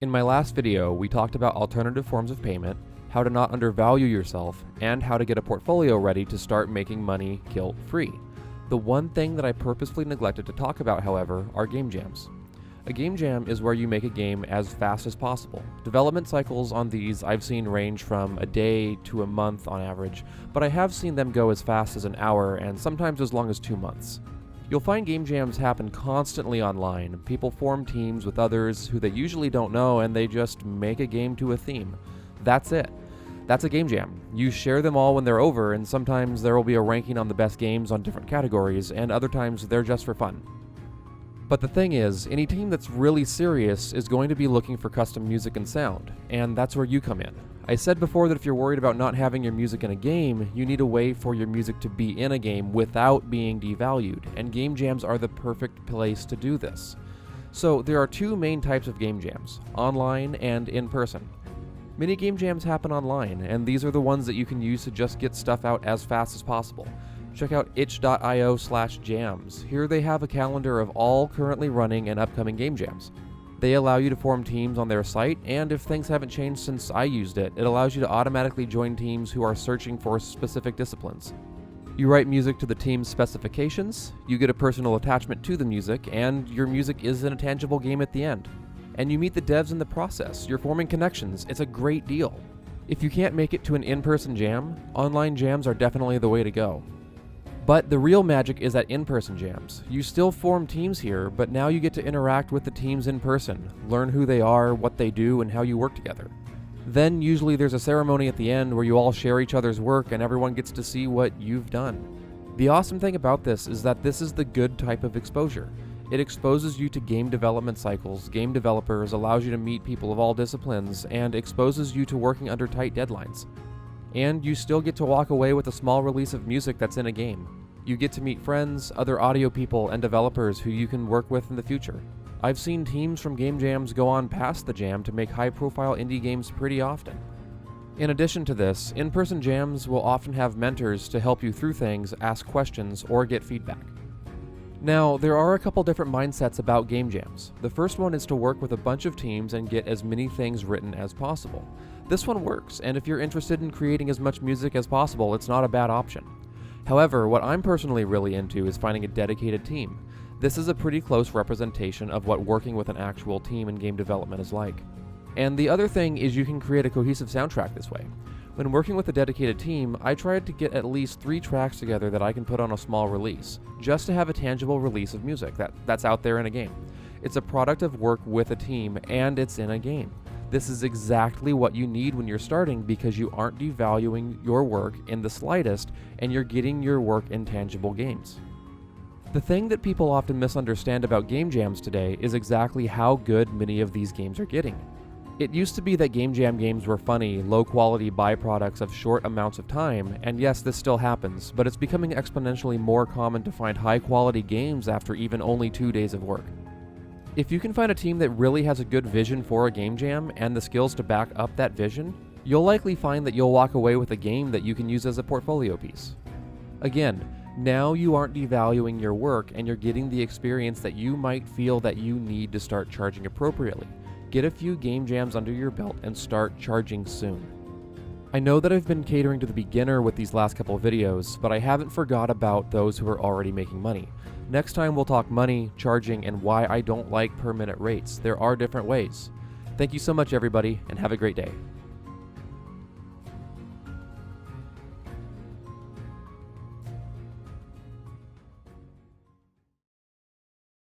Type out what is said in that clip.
In my last video, we talked about alternative forms of payment, how to not undervalue yourself, and how to get a portfolio ready to start making money guilt-free. The one thing that I purposefully neglected to talk about, however, are game jams. A game jam is where you make a game as fast as possible. Development cycles on these I've seen range from a day to a month on average, but I have seen them go as fast as an hour and sometimes as long as 2 months. You'll find game jams happen constantly online. People form teams with others who they usually don't know and they just make a game to a theme. That's it. That's a game jam. You share them all when they're over, and sometimes there will be a ranking on the best games on different categories, and other times they're just for fun. But the thing is, any team that's really serious is going to be looking for custom music and sound, and that's where you come in. I said before that if you're worried about not having your music in a game, you need a way for your music to be in a game without being devalued, and game jams are the perfect place to do this. So there are two main types of game jams, online and in person. Many game jams happen online, and these are the ones that you can use to just get stuff out as fast as possible. Check out itch.io/jams. Here they have a calendar of all currently running and upcoming game jams. They allow you to form teams on their site, and if things haven't changed since I used it, it allows you to automatically join teams who are searching for specific disciplines. You write music to the team's specifications, you get a personal attachment to the music, and your music is in a tangible game at the end. And you meet the devs in the process, you're forming connections, it's a great deal. If you can't make it to an in-person jam, online jams are definitely the way to go. But the real magic is at in-person jams. You still form teams here, but now you get to interact with the teams in person, learn who they are, what they do, and how you work together. Then usually there's a ceremony at the end where you all share each other's work and everyone gets to see what you've done. The awesome thing about this is that this is the good type of exposure. It exposes you to game development cycles, game developers, allows you to meet people of all disciplines, and exposes you to working under tight deadlines. And you still get to walk away with a small release of music that's in a game. You get to meet friends, other audio people, and developers who you can work with in the future. I've seen teams from game jams go on past the jam to make high-profile indie games pretty often. In addition to this, in-person jams will often have mentors to help you through things, ask questions, or get feedback. Now, there are a couple different mindsets about game jams. The first one is to work with a bunch of teams and get as many things written as possible. This one works, and if you're interested in creating as much music as possible, it's not a bad option. However, what I'm personally really into is finding a dedicated team. This is a pretty close representation of what working with an actual team in game development is like. And the other thing is you can create a cohesive soundtrack this way. When working with a dedicated team, I tried to get at least 3 tracks together that I can put on a small release, just to have a tangible release of music that's out there in a game. It's a product of work with a team, and it's in a game. This is exactly what you need when you're starting because you aren't devaluing your work in the slightest, and you're getting your work in tangible games. The thing that people often misunderstand about game jams today is exactly how good many of these games are getting. It used to be that game jam games were funny, low-quality byproducts of short amounts of time, and yes, this still happens, but it's becoming exponentially more common to find high-quality games after even only 2 days of work. If you can find a team that really has a good vision for a game jam and the skills to back up that vision, you'll likely find that you'll walk away with a game that you can use as a portfolio piece. Again, now you aren't devaluing your work and you're getting the experience that you might feel that you need to start charging appropriately. Get a few game jams under your belt and start charging soon. I know that I've been catering to the beginner with these last couple of videos, but I haven't forgot about those who are already making money. Next time we'll talk money, charging, and why I don't like per minute rates. There are different ways. Thank you so much everybody, and have a great day.